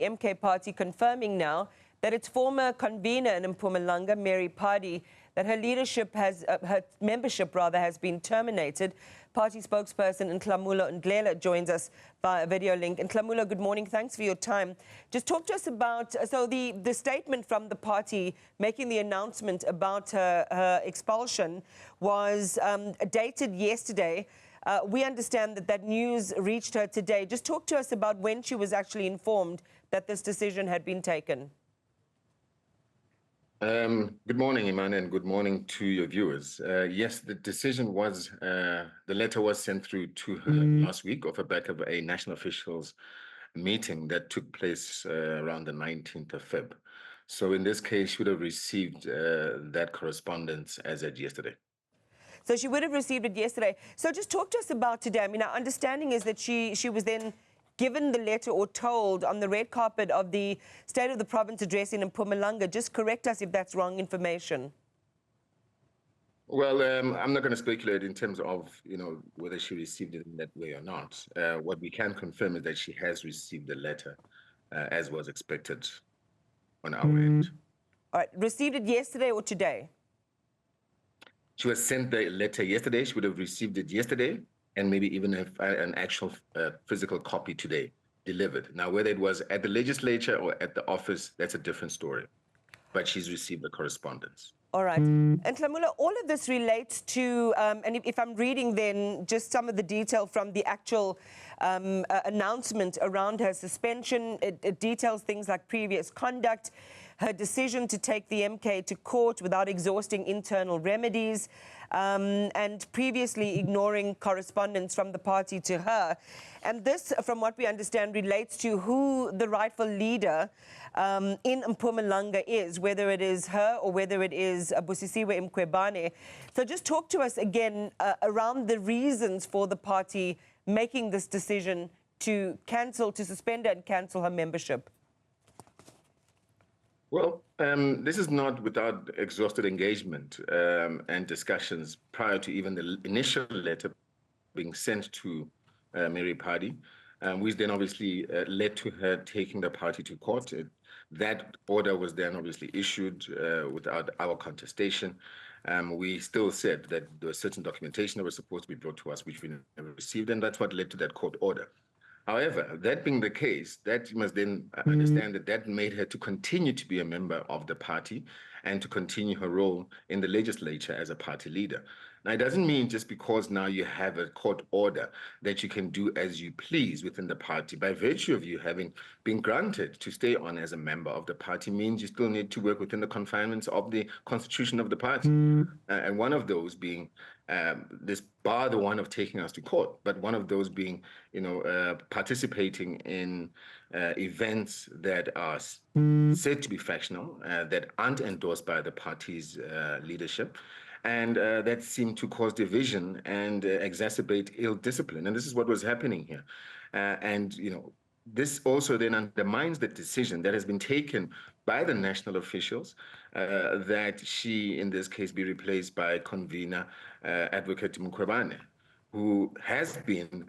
MK party confirming now that its former convener in Mpumalanga, Mary Phadi, that her leadership has, her membership rather, has been terminated. Party spokesperson Nhlamulo Ndhlela joins us via video link. Nhlamulo, good morning. Thanks for your time. Just talk to us about, so the statement from the party making the announcement about her expulsion was dated yesterday. We understand that news reached her today. Just talk to us about when she was actually informed that this decision had been taken. Good morning, Iman, and good morning to your viewers. Yes, the decision was, the letter was sent through to her last week off the back of a national officials meeting that took place around the 19th of Feb. So in this case, she would have received that correspondence as at yesterday. So she would have received it yesterday. So just talk to us about today. I mean, our understanding is that she was then given the letter or told on the red carpet of the State of the Province address in Mpumalanga. Just correct us if that's wrong information. Well, I'm not going to speculate in terms of, whether she received it in that way or not. What we can confirm is that she has received the letter as was expected on our end. All right, received it yesterday or today? She was sent the letter yesterday. She would have received it yesterday, and maybe even an actual physical copy today delivered. Now, whether it was at the legislature or at the office, that's a different story. But she's received the correspondence. All right. And Nhlamulo, all of this relates to, and if I'm reading then just some of the detail from the actual announcement around her suspension, it details things like previous conduct, her decision to take the MK to court without exhausting internal remedies, and previously ignoring correspondence from the party to her. And this, from what we understand, relates to who the rightful leader in Mpumalanga is, whether it is her or whether it is weSizwe Mkhwebane. So just talk to us again around the reasons for the party making this decision to suspend and cancel her membership. Well, this is not without exhausted engagement and discussions prior to even the initial letter being sent to Mary Phadi, which then obviously led to her taking the party to court. That order was then obviously issued without our contestation. We still said that there was certain documentation that was supposed to be brought to us, which we never received, and that's what led to that court order. However, that being the case, that you must then understand that made her to continue to be a member of the party and to continue her role in the legislature as a party leader. Now, it doesn't mean just because now you have a court order that you can do as you please within the party. By virtue of you having been granted to stay on as a member of the party means you still need to work within the confinements of the constitution of the party. And one of those being this bar the one of taking us to court, but one of those being, participating in events that are said to be factional, that aren't endorsed by the party's leadership, and that seemed to cause division and exacerbate ill discipline. And this is what was happening here. This also then undermines the decision that has been taken by the national officials that she, in this case, be replaced by convener Advocate Mkhwebane, who has been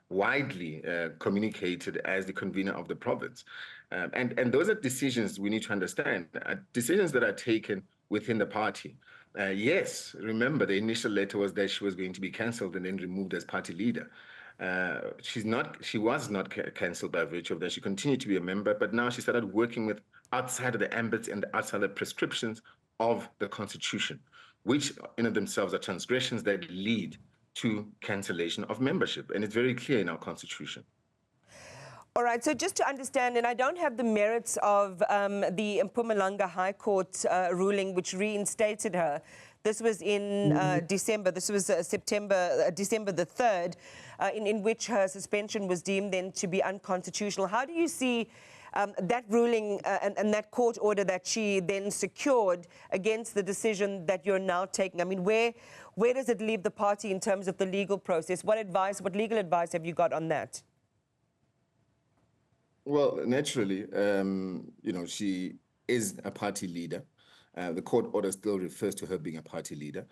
widely communicated as the convener of the province. And those are decisions we need to understand, decisions that are taken within the party. Yes, remember the initial letter was that she was going to be cancelled and then removed as party leader. She was not cancelled by virtue of that. She continued to be a member, but now she started working with outside of the ambits and outside the prescriptions of the Constitution, which in of themselves are transgressions that lead to cancellation of membership. And it's very clear in our Constitution. All right, so just to understand, and I don't have the merits of the Mpumalanga High Court ruling which reinstated her. This was in December. This was December the 3rd, in which her suspension was deemed then to be unconstitutional. How do you see that ruling and that court order that she then secured against the decision that you're now taking? I mean, where does it leave the party in terms of the legal process? What legal advice have you got on that? Well, naturally, she is a party leader. The court order still refers to her being a party leader.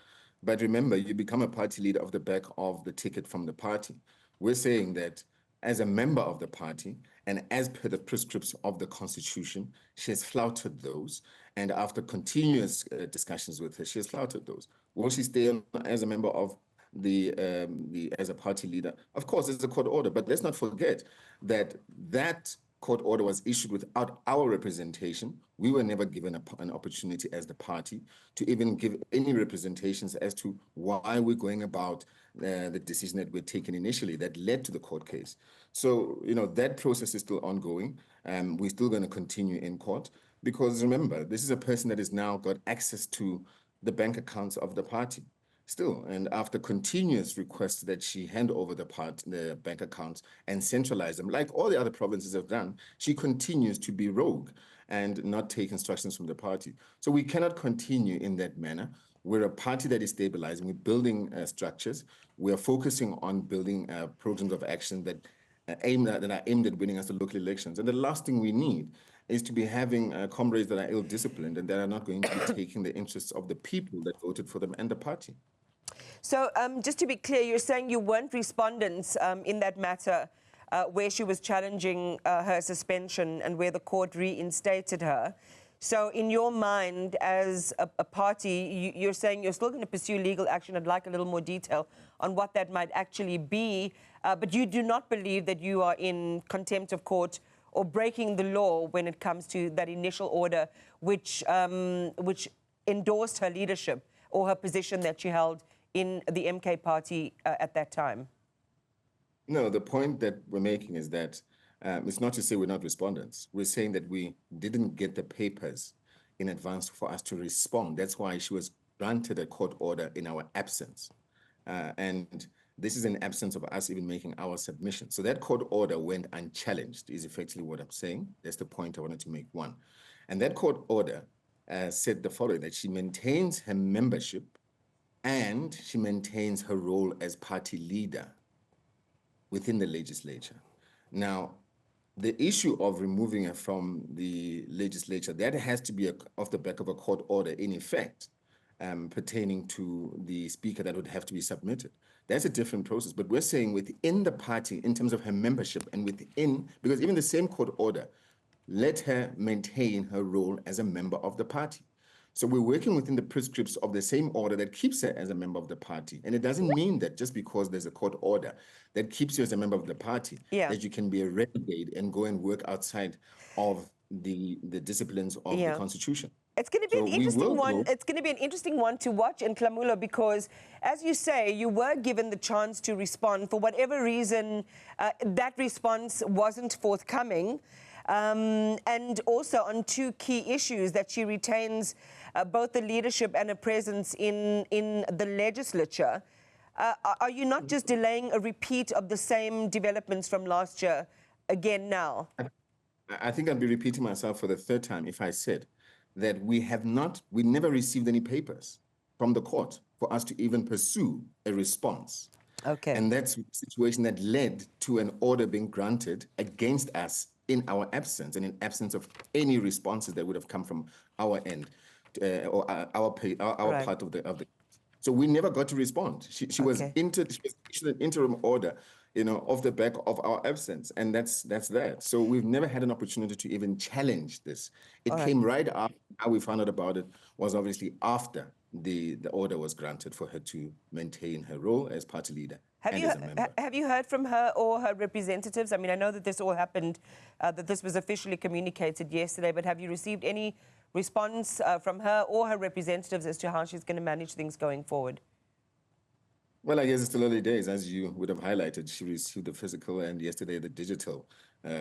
But remember, you become a party leader off the back of the ticket from the party. We're saying that as a member of the party, and as per the prescripts of the Constitution, she has flouted those. And after continuous discussions with her, she has flouted those. Will she stay on as a member of as a party leader? Of course, it's a court order, but let's not forget that that court order was issued without our representation. We were never given an opportunity as the party to even give any representations as to why we're going about the decision that we're taking initially that led to the court case. So, that process is still ongoing. We're still going to continue in court because remember, this is a person that has now got access to the bank accounts of the party. Still, and after continuous requests that she hand over the bank accounts and centralize them, like all the other provinces have done, she continues to be rogue and not take instructions from the party. So we cannot continue in that manner. We're a party that is stabilizing. We're building structures. We are focusing on building programs of action that are aimed at winning us the local elections. And the last thing we need is to be having comrades that are ill-disciplined and that are not going to be taking the interests of the people that voted for them and the party. So just to be clear, you're saying you weren't respondents in that matter where she was challenging her suspension and where the court reinstated her. So in your mind, as a party, you're saying you're still going to pursue legal action. I'd like a little more detail on what that might actually be. But you do not believe that you are in contempt of court or breaking the law when it comes to that initial order which endorsed her leadership or her position that she held in the MK party at that time? No, the point that we're making is that it's not to say we're not respondents. We're saying that we didn't get the papers in advance for us to respond. That's why she was granted a court order in our absence. And this is an absence of us even making our submission. So that court order went unchallenged is effectively what I'm saying. That's the point I wanted to make, one. And that court order said the following, that she maintains her membership and she maintains her role as party leader within the legislature. Now, the issue of removing her from the legislature, that has to be off the back of a court order in effect pertaining to the speaker that would have to be submitted. That's a different process. But we're saying within the party, in terms of her membership and within, because even the same court order, let her maintain her role as a member of the party. So we're working within the prescripts of the same order that keeps her as a member of the party. And it doesn't mean that just because there's a court order that keeps you as a member of the party, that you can be a renegade and go and work outside of the disciplines of the Constitution. It's going to be an interesting one. It's going to be an interesting one to watch in Nhlamulo because, as you say, you were given the chance to respond. For whatever reason, that response wasn't forthcoming. And also on two key issues, that she retains both the leadership and a presence in the legislature. Are you not just delaying a repeat of the same developments from last year again now? I think I'd be repeating myself for the third time if I said that we never received any papers from the court for us to even pursue a response. Okay. And that's the situation that led to an order being granted against us in our absence and in absence of any responses that would have come from our end or our part of the. So we never got to respond. She was issued an interim order, off the back of our absence, and that's that. So we've never had an opportunity to even challenge this. It came right after. How we found out about it was obviously after the order was granted for her to maintain her role as party leader. Have you heard from her or her representatives? I mean, I know that this all happened, that this was officially communicated yesterday, but have you received any response from her or her representatives as to how she's going to manage things going forward? Well, I guess it's still early days. As you would have highlighted, she received the physical and yesterday the digital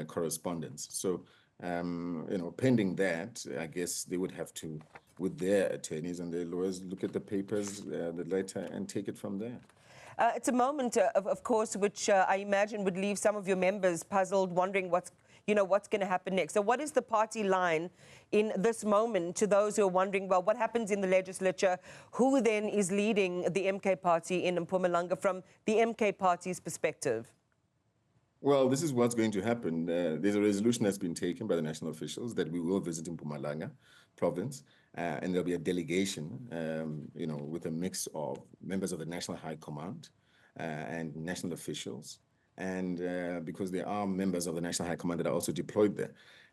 correspondence. So, pending that, I guess they would have to, with their attorneys and their lawyers, look at the papers, the letter, and take it from there. It's a moment, of course, which I imagine would leave some of your members puzzled, wondering what's going to happen next. So what is the party line in this moment to those who are wondering, well, what happens in the legislature? Who then is leading the MK party in Mpumalanga from the MK party's perspective? Well, this is what's going to happen. There's a resolution that's been taken by the national officials that we will visit Mpumalanga province, and there'll be a delegation, with a mix of members of the National High Command and national officials and because there are members of the National High Command that are also deployed there,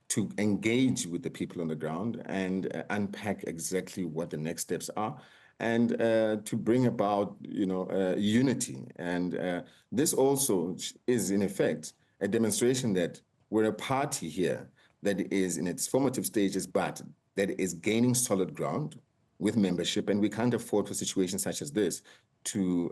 to engage with the people on the ground and unpack exactly what the next steps are, and to bring about, unity. And this also is, in effect, a demonstration that we're a party here that is in its formative stages, but that is gaining solid ground with membership, and we can't afford for situations such as this to,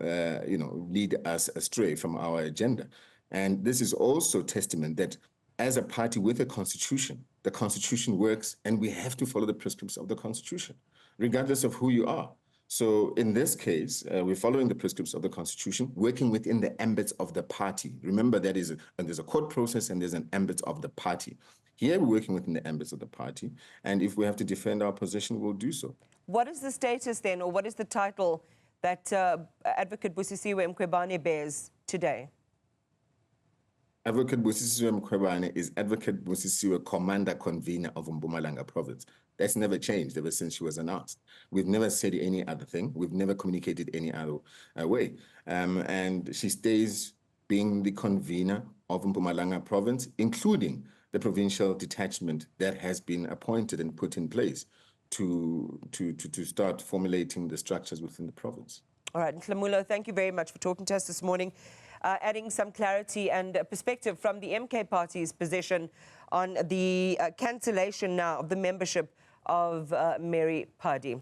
lead us astray from our agenda. And this is also testament that as a party with a constitution, the constitution works, and we have to follow the prescripts of the constitution, regardless of who you are. So in this case, we're following the prescripts of the constitution, working within the ambits of the party. Remember, there's a court process and there's an ambit of the party. Here, we're working within the ambits of the party, and if we have to defend our position, we'll do so. What is the status then, or what is the title that Advocate weSizwe Mkhwebane bears today? Advocate weSizwe Mkhwebane is Advocate weSizwe, Commander Convener of Mpumalanga Province. That's never changed ever since she was announced. We've never said any other thing. We've never communicated any other way. And she stays being the convener of Mpumalanga Province, including the provincial detachment that has been appointed and put in place to start formulating the structures within the province. All right, Nhlamulo, thank you very much for talking to us this morning, adding some clarity and perspective from the MK Party's position on the cancellation now of the membership of Mary Phadi.